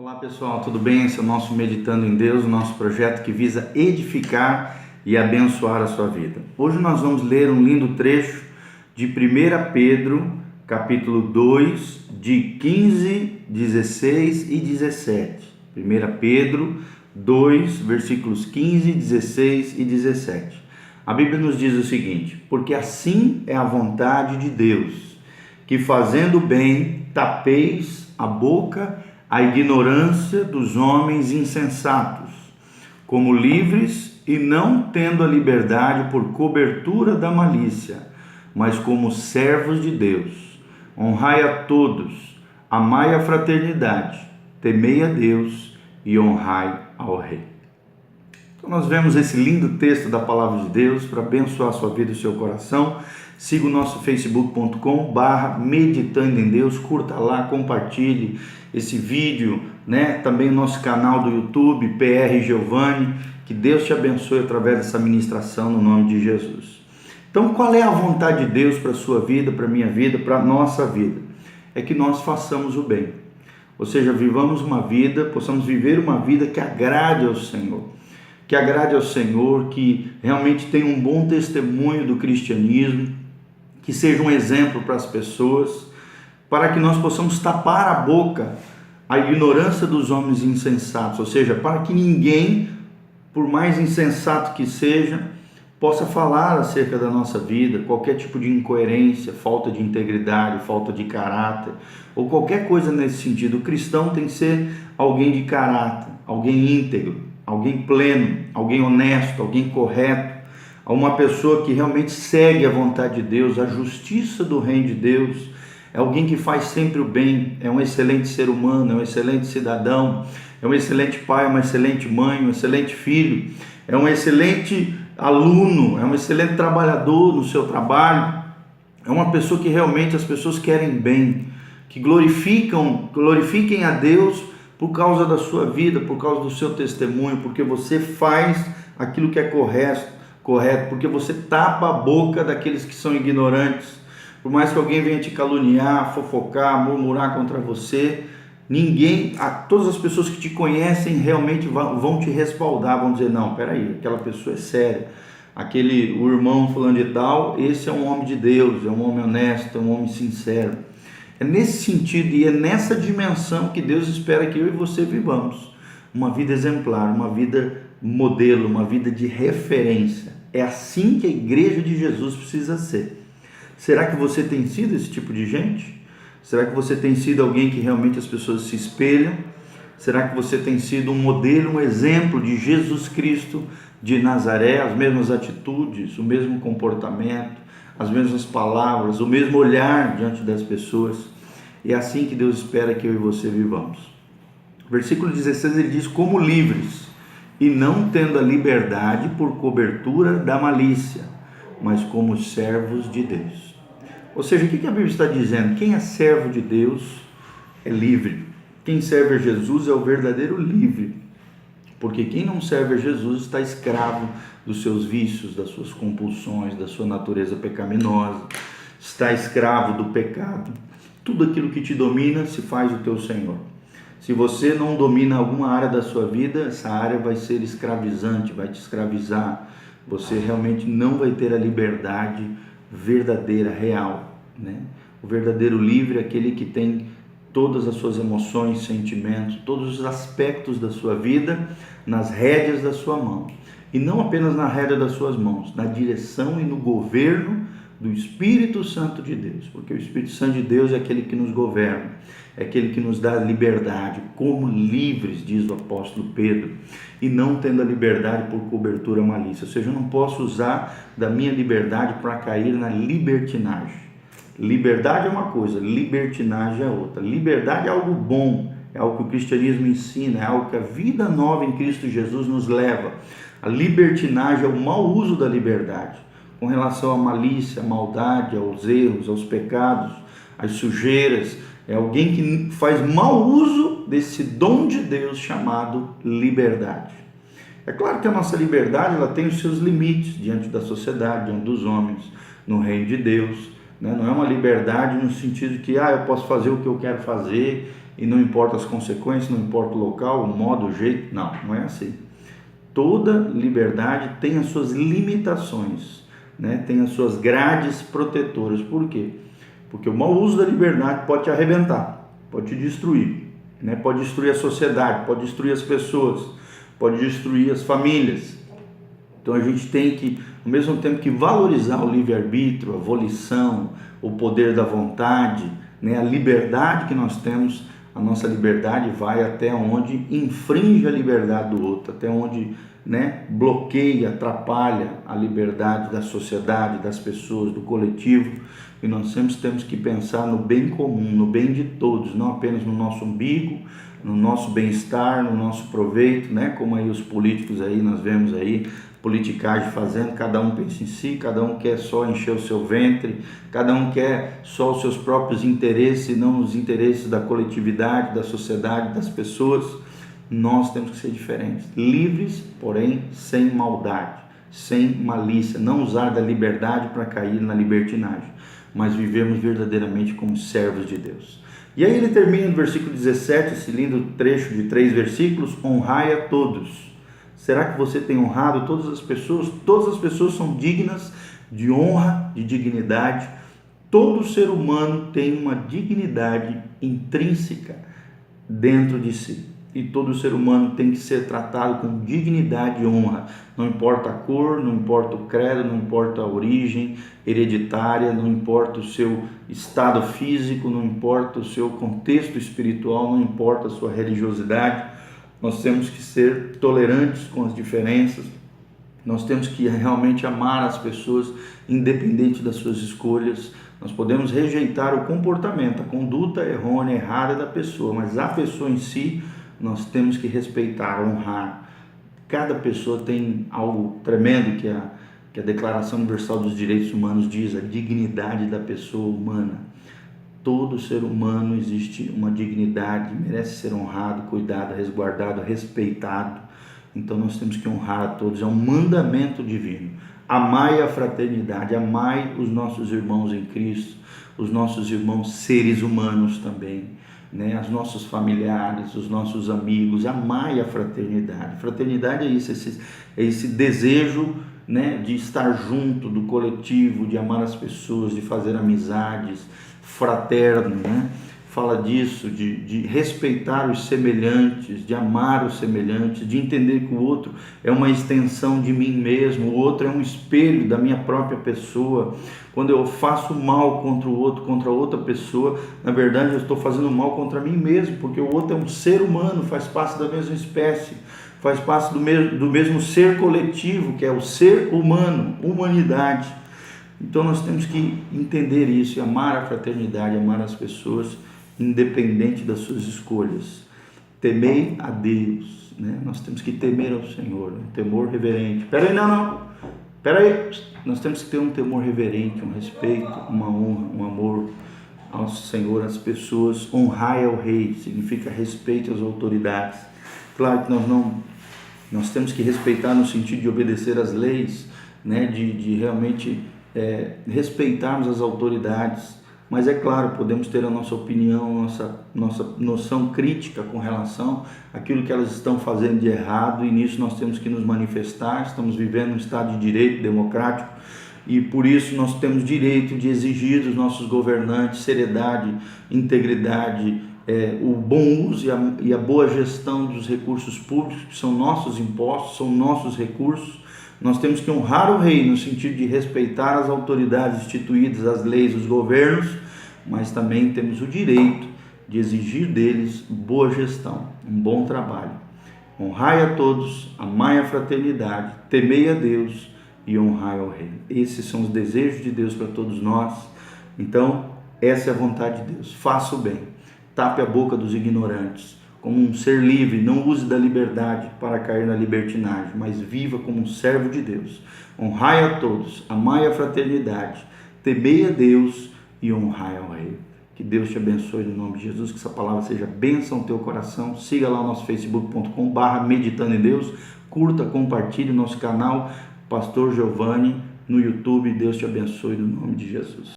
Olá pessoal, tudo bem? Esse é o nosso Meditando em Deus, o nosso projeto que visa edificar e abençoar a sua vida. Hoje nós vamos ler um lindo trecho de 1 Pedro, capítulo 2, de 15, 16 e 17. 1 Pedro 2, versículos 15, 16 e 17. A Bíblia nos diz o seguinte: porque assim é a vontade de Deus, que fazendo bem tapeis a boca a ignorância dos homens insensatos, como livres e não tendo a liberdade por cobertura da malícia, mas como servos de Deus. Honrai a todos, amai a fraternidade, temei a Deus e honrai ao Rei. Então nós vemos esse lindo texto da Palavra de Deus para abençoar a sua vida e o seu coração. Siga o nosso facebook.com/meditando em Deus, curta lá, compartilhe esse vídeo, também o nosso canal do YouTube, PR Giovanni, que Deus te abençoe através dessa ministração no nome de Jesus. Então qual é a vontade de Deus para a sua vida, para a minha vida, para a nossa vida? É que nós façamos o bem, ou seja, vivamos uma vida, possamos viver uma vida que agrade ao Senhor, que realmente tenha um bom testemunho do cristianismo, que seja um exemplo para as pessoas, para que nós possamos tapar a boca à ignorância dos homens insensatos, ou seja, para que ninguém, por mais insensato que seja, possa falar acerca da nossa vida, qualquer tipo de incoerência, falta de integridade, falta de caráter, ou qualquer coisa nesse sentido. O cristão tem que ser alguém de caráter, alguém íntegro, alguém pleno, alguém honesto, alguém correto, uma pessoa que realmente segue a vontade de Deus, a justiça do reino de Deus, é alguém que faz sempre o bem, é um excelente ser humano, é um excelente cidadão, é um excelente pai, uma excelente mãe, um excelente filho, é um excelente aluno, é um excelente trabalhador no seu trabalho, é uma pessoa que realmente as pessoas querem bem, que glorifiquem a Deus por causa da sua vida, por causa do seu testemunho, porque você faz aquilo que é correto, porque você tapa a boca daqueles que são ignorantes. Por mais que alguém venha te caluniar, fofocar, murmurar contra você, todas as pessoas que te conhecem realmente vão te respaldar, vão dizer: não, peraí, aquela pessoa é séria, o irmão fulano de tal, esse é um homem de Deus, é um homem honesto, é um homem sincero. É nesse sentido e é nessa dimensão que Deus espera que eu e você vivamos uma vida exemplar, uma vida modelo, uma vida de referência. É assim que a igreja de Jesus precisa ser. Será que você tem sido esse tipo de gente? Será que você tem sido alguém que realmente as pessoas se espelham? Será que você tem sido um modelo, um exemplo de Jesus Cristo de Nazaré, as mesmas atitudes, o mesmo comportamento, as mesmas palavras, o mesmo olhar diante das pessoas? É assim que Deus espera que eu e você vivamos. Versículo 16, ele diz: como livres, e não tendo a liberdade por cobertura da malícia, mas como servos de Deus. Ou seja, o que a Bíblia está dizendo? Quem é servo de Deus é livre. Quem serve a Jesus é o verdadeiro livre. Porque quem não serve a Jesus está escravo dos seus vícios, das suas compulsões, da sua natureza pecaminosa, está escravo do pecado. Tudo aquilo que te domina se faz o teu Senhor. Se você não domina alguma área da sua vida, essa área vai ser escravizante, vai te escravizar. Você realmente não vai ter a liberdade verdadeira, real, O verdadeiro livre é aquele que tem todas as suas emoções, sentimentos, todos os aspectos da sua vida nas rédeas da sua mão. E não apenas na rédea das suas mãos, na direção e no governo do Espírito Santo de Deus, porque o Espírito Santo de Deus é aquele que nos governa, é aquele que nos dá liberdade, como livres, diz o apóstolo Pedro, e não tendo a liberdade por cobertura malícia. Ou seja, eu não posso usar da minha liberdade para cair na libertinagem. Liberdade é uma coisa, libertinagem é outra. Liberdade é algo bom, é algo que o cristianismo ensina, é algo que a vida nova em Cristo Jesus nos leva. A libertinagem é o mau uso da liberdade, com relação à malícia, à maldade, aos erros, aos pecados, às sujeiras. É alguém que faz mau uso desse dom de Deus chamado liberdade. É claro que a nossa liberdade ela tem os seus limites diante da sociedade, diante dos homens, no reino de Deus. Não é uma liberdade no sentido que eu posso fazer o que eu quero fazer e não importa as consequências, não importa o local, o modo, o jeito. Não, não é assim. Toda liberdade tem as suas limitações, né? Tem as suas grades protetoras. Por quê? Porque o mau uso da liberdade pode te arrebentar, pode te destruir, né? Pode destruir a sociedade, pode destruir as pessoas, pode destruir as famílias. Então a gente tem que, ao mesmo tempo que valorizar o livre-arbítrio, a volição, o poder da vontade, né? A liberdade que nós temos, a nossa liberdade vai até onde infringe a liberdade do outro, até onde, né, bloqueia, atrapalha a liberdade da sociedade, das pessoas, do coletivo. E nós sempre temos que pensar no bem comum, no bem de todos, não apenas no nosso umbigo, no nosso bem-estar, no nosso proveito, né? Como aí os políticos aí, nós vemos aí, politicagem fazendo, cada um pensa em si, cada um quer só encher o seu ventre, cada um quer só os seus próprios interesses e não os interesses da coletividade, da sociedade, das pessoas. Nós temos que ser diferentes, livres, porém sem maldade, sem malícia, não usar da liberdade para cair na libertinagem, mas vivemos verdadeiramente como servos de Deus. E aí ele termina no versículo 17, esse lindo trecho de 3 versículos: honrai a todos. Será que você tem honrado todas as pessoas? Todas as pessoas são dignas de honra, de dignidade. Todo ser humano tem uma dignidade intrínseca dentro de si. E todo ser humano tem que ser tratado com dignidade e honra. Não importa a cor, não importa o credo, não importa a origem hereditária, não importa o seu estado físico, não importa o seu contexto espiritual, não importa a sua religiosidade. Nós temos que ser tolerantes com as diferenças. Nós temos que realmente amar as pessoas, independente das suas escolhas. Nós podemos rejeitar o comportamento, a conduta errônea, errada da pessoa, mas a pessoa em si, nós temos que respeitar, honrar. Cada pessoa tem algo tremendo que a Declaração Universal dos Direitos Humanos diz, a dignidade da pessoa humana. Todo ser humano existe uma dignidade, merece ser honrado, cuidado, resguardado, respeitado. Então nós temos que honrar a todos, é um mandamento divino. Amai a fraternidade, amai os nossos irmãos em Cristo, os nossos irmãos seres humanos também, né? Os nossos familiares, os nossos amigos, amai a fraternidade. Fraternidade é isso, é esse desejo, né, de estar junto do coletivo, de amar as pessoas, de fazer amizades, fraterno, né? Fala disso, de respeitar os semelhantes, de amar os semelhantes, de entender que o outro é uma extensão de mim mesmo, o outro é um espelho da minha própria pessoa. Quando eu faço mal contra o outro, contra outra pessoa, na verdade eu estou fazendo mal contra mim mesmo, porque o outro é um ser humano, faz parte da mesma espécie, faz parte do mesmo ser coletivo, que é o ser humano, humanidade. Então nós temos que entender isso e amar a fraternidade, amar as pessoas, independente das suas escolhas. Temei a Deus, né? Nós temos que temer ao Senhor, um temor reverente. Peraí, nós temos que ter um temor reverente, um respeito, uma honra, um amor ao Senhor, às pessoas. Honrai ao Rei significa respeito às autoridades. Claro que nós temos que respeitar no sentido de obedecer às leis, né? De realmente respeitarmos as autoridades, mas é claro, podemos ter a nossa opinião, nossa noção crítica com relação àquilo que elas estão fazendo de errado, e nisso nós temos que nos manifestar. Estamos vivendo um estado de direito democrático e por isso nós temos direito de exigir dos nossos governantes seriedade, integridade, o bom uso e a boa gestão dos recursos públicos, que são nossos impostos, são nossos recursos. Nós temos que honrar o rei no sentido de respeitar as autoridades instituídas, as leis, os governos, mas também temos o direito de exigir deles boa gestão, um bom trabalho. Honrai a todos, amai a fraternidade, temei a Deus e honrai ao rei. Esses são os desejos de Deus para todos nós. Então, essa é a vontade de Deus. Faça o bem, tape a boca dos ignorantes. Como um ser livre, não use da liberdade para cair na libertinagem, mas viva como um servo de Deus. Honrai a todos, amai a fraternidade, temei a Deus e honrai ao Rei. Que Deus te abençoe no nome de Jesus, que essa palavra seja bênção ao teu coração. Siga lá o nosso facebook.com/meditando em Deus, curta, compartilhe o nosso canal Pastor Giovanni no YouTube. Deus te abençoe no nome de Jesus.